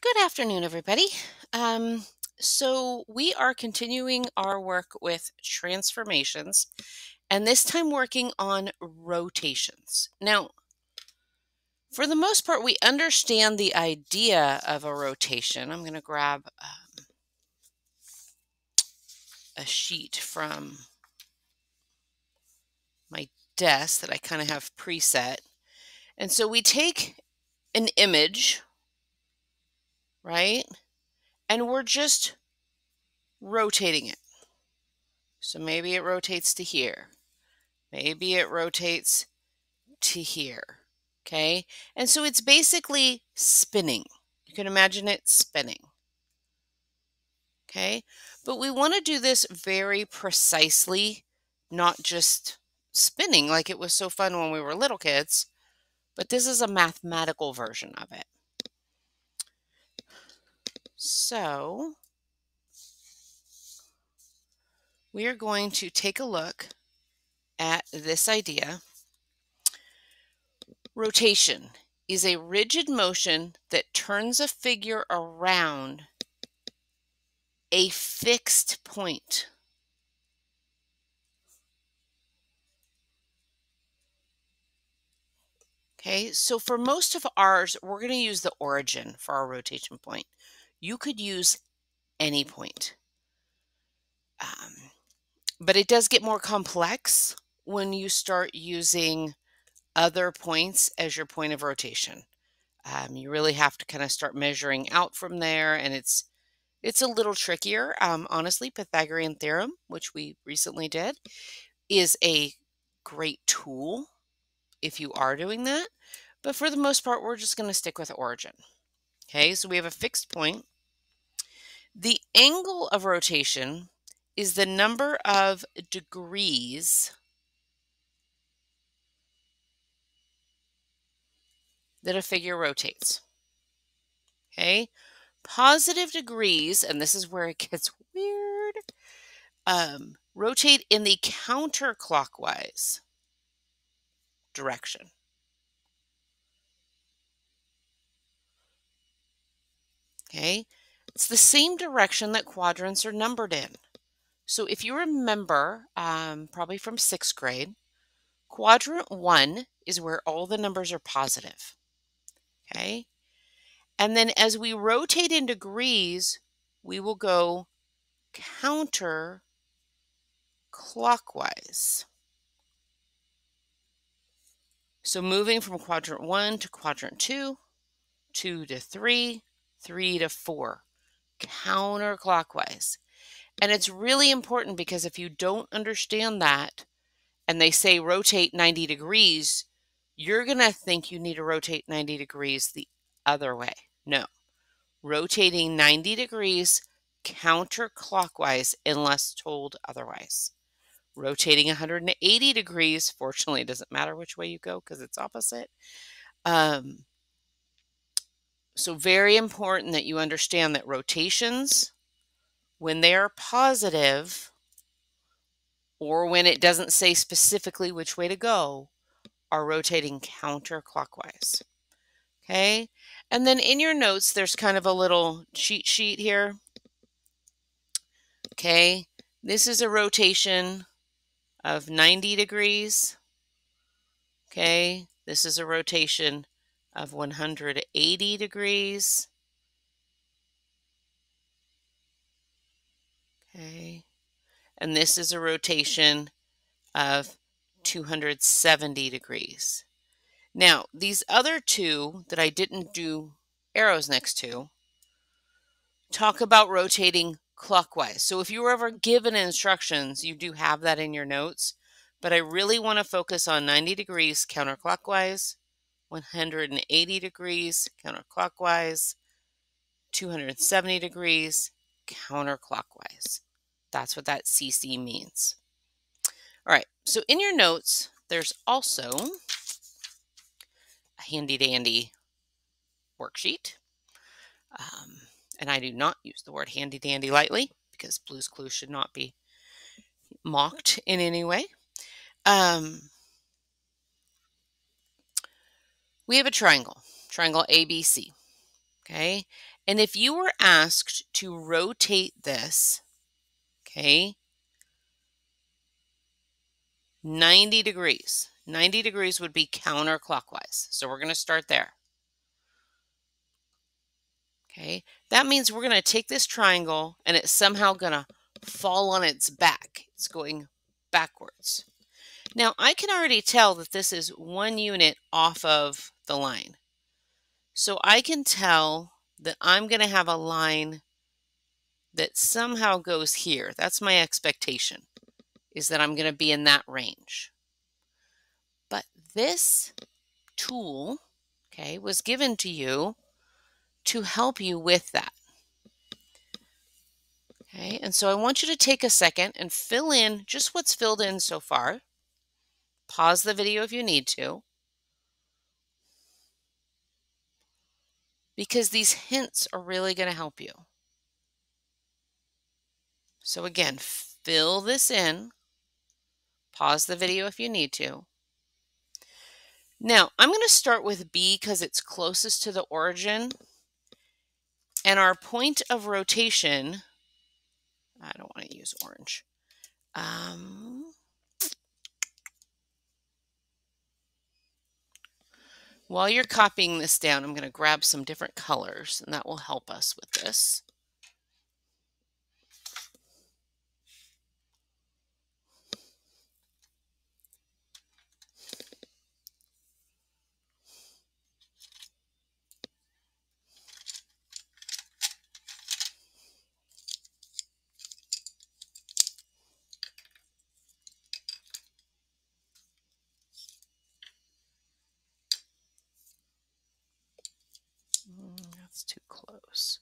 Good afternoon, everybody. Um, so we are continuing our work with transformations, and this time working on rotations. Now, for the most part, we understand the idea of a rotation. I'm going to grab a sheet from my desk that I kind of have preset. And so we take an image, right? And we're just rotating it. So maybe it rotates to here. Maybe it rotates to here. Okay. And so it's basically spinning. You can imagine it spinning. Okay. But we want to do this very precisely, not just spinning like it was so fun when we were little kids, but this is a mathematical version of it. So we are going to take a look at this idea. Rotation is a rigid motion that turns a figure around a fixed point. Okay, so for most of ours, we're going to use the origin for our rotation point. You could use any point. But it does get more complex when you start using other points as your point of rotation. You really have to kind of start measuring out from there, and it's a little trickier. Honestly, Pythagorean theorem, which we recently did, is a great tool if you are doing that. But for the most part, we're just going to stick with origin. Okay, so we have a fixed point. The angle of rotation is the number of degrees that a figure rotates. Okay, positive degrees, and this is where it gets weird, rotate in the counterclockwise direction. Okay, it's the same direction that quadrants are numbered in. So if you remember, probably from 6th grade, quadrant 1 is where all the numbers are positive. Okay, and then as we rotate in degrees, we will go counterclockwise. So moving from quadrant 1 to quadrant 2, 2 to 3, 3 to 4, counterclockwise. And it's really important because if you don't understand that and they say rotate 90 degrees, you're going to think you need to rotate 90 degrees the other way. No, rotating 90 degrees counterclockwise unless told otherwise. Rotating 180 degrees, fortunately, it doesn't matter which way you go because it's opposite. So very important that you understand that rotations, when they are positive, or when it doesn't say specifically which way to go, are rotating counterclockwise. Okay, and then in your notes, there's kind of a little cheat sheet here. Okay, this is a rotation of 90 degrees. Okay, this is a rotation of 180 degrees. Okay, and this is a rotation of 270 degrees. Now, these other two that I didn't do arrows next to talk about rotating clockwise. So if you were ever given instructions, you do have that in your notes, but I really want to focus on 90 degrees counterclockwise, 180 degrees counterclockwise, 270 degrees counterclockwise. That's what that CC means. All right, so in your notes, there's also a handy dandy worksheet. And I do not use the word handy dandy lightly because Blue's Clues should not be mocked in any way. We have a triangle ABC. Okay, and if you were asked to rotate this, okay, 90 degrees. 90 degrees would be counterclockwise. So we're going to start there. Okay, that means we're going to take this triangle and it's somehow going to fall on its back. It's going backwards. Now I can already tell that this is 1 unit off of the line. So I can tell that I'm going to have a line that somehow goes here. That's my expectation, is that I'm going to be in that range. But this tool, okay, was given to you to help you with that. Okay, and so I want you to take a second and fill in just what's filled in so far. Pause the video if you need to, because these hints are really going to help you. So again, fill this in. Pause the video if you need to. Now, I'm going to start with B because it's closest to the origin. And our point of rotation, I don't want to use orange. While you're copying this down, I'm going to grab some different colors, and that will help us with this. That's too close.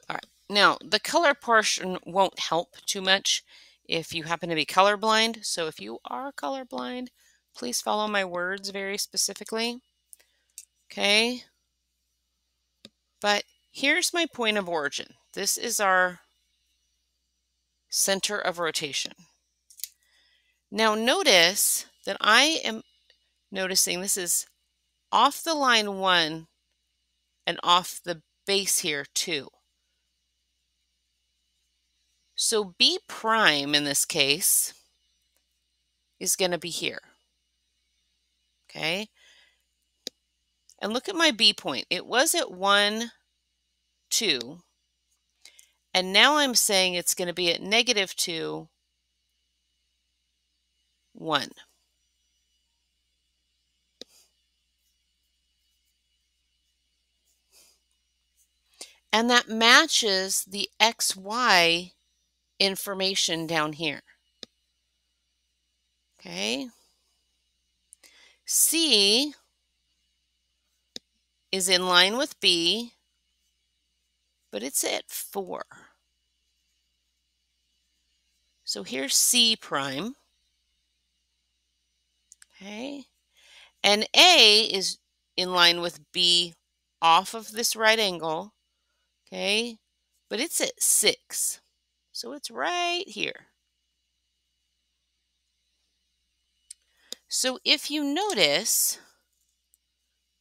All right, now the color portion won't help too much if you happen to be colorblind. So if you are colorblind, please follow my words very specifically. Okay, but here's my point of origin. This is our center of rotation. Now notice that I am noticing this is off the line 1 and off the base here 2. So B prime in this case is going to be here. Okay? And look at my B point. It was at 1, 2. And now I'm saying it's going to be at -2, 1. And that matches the XY information down here. Okay? C is in line with B, but it's at 4. So here's C prime. Okay? And A is in line with B off of this right angle. Okay? But it's at 6. So it's right here. So if you notice,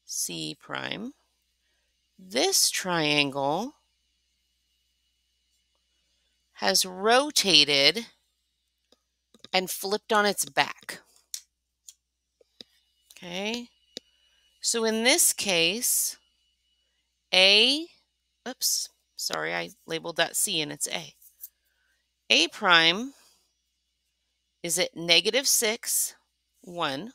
C prime, this triangle has rotated and flipped on its back. Okay? So in this case, A, oops, sorry, I labeled that C and it's A. A prime is at -6, 1.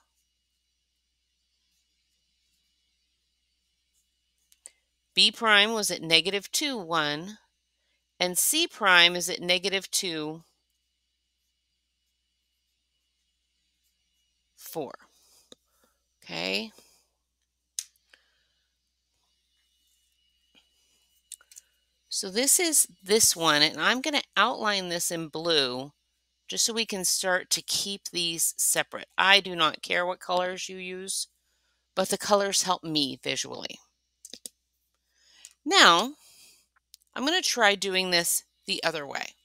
B prime was at -2, 1. And C prime is at -2, 4. Okay? So this is this one, and I'm going to outline this in blue just so we can start to keep these separate. I do not care what colors you use, but the colors help me visually. Now, I'm going to try doing this the other way.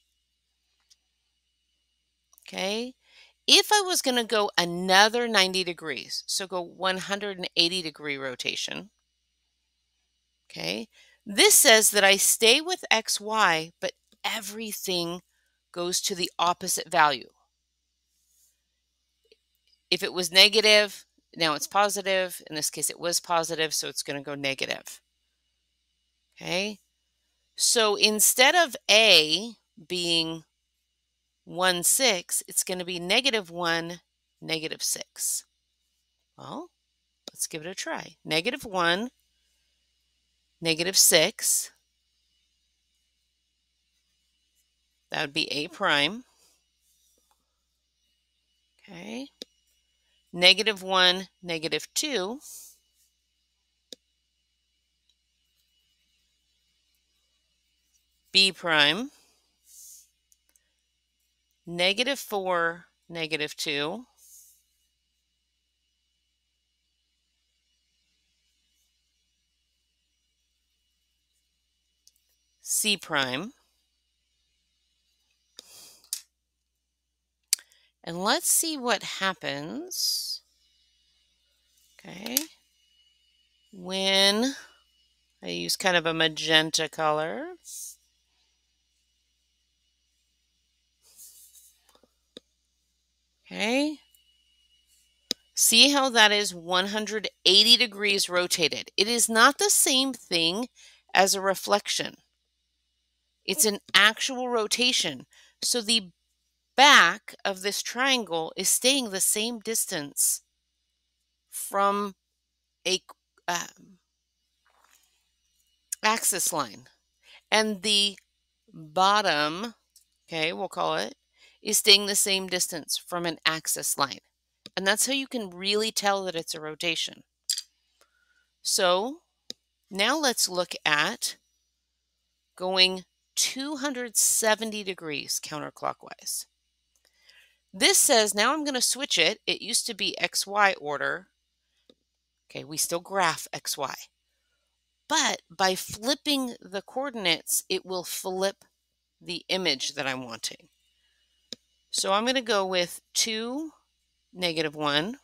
Okay. If I was going to go another 90 degrees, so go 180-degree rotation, okay, this says that I stay with XY, but everything goes to the opposite value. If it was negative, now it's positive. In this case, it was positive, so it's going to go negative. Okay, so instead of A being 1, 6, it's going to be -1, -6. Well, let's give it a try. -1, -6. That would be A prime. Okay. -1, -2. B prime. -4, -2. C prime. And let's see what happens, okay, when I use kind of a magenta color. Okay. See how that is 180 degrees rotated. It is not the same thing as a reflection. It's an actual rotation. So the back of this triangle is staying the same distance from a axis line. And the bottom, okay, we'll call it, is staying the same distance from an axis line. And that's how you can really tell that it's a rotation. So now let's look at going 270 degrees counterclockwise. This says now I'm going to switch it. It used to be XY order. Okay, we still graph XY. But by flipping the coordinates, it will flip the image that I'm wanting. So I'm going to go with 2, -1.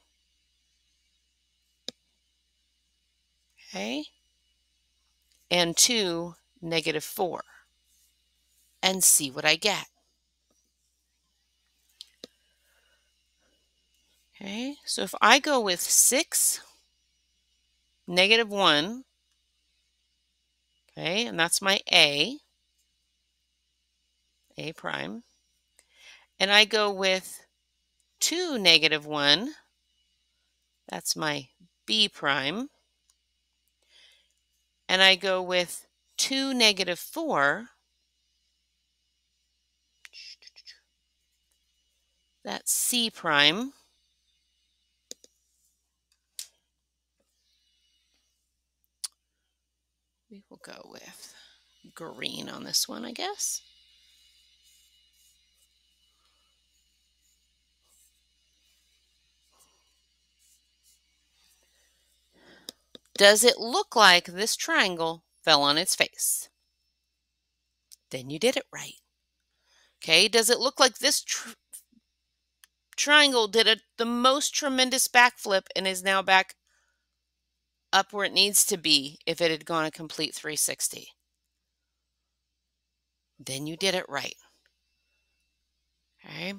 Okay. And 2, -4. And see what I get. Okay, so if I go with 6, -1, okay, and that's my A prime, and I go with 2, -1, that's my B prime, and I go with 2, -4, that's C prime, we will go with green on this one, I guess. Does it look like this triangle fell on its face? Then you did it right. Okay, does it look like this triangle did the most tremendous backflip and is now back up where it needs to be if it had gone a complete 360? Then you did it right. Okay.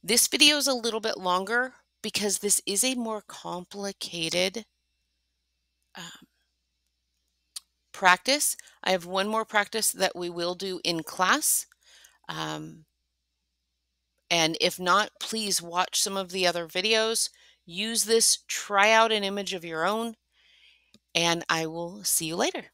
This video is a little bit longer because this is a more complicated practice. I have one more practice that we will do in class. And if not, please watch some of the other videos. Use this, try out an image of your own, and I will see you later.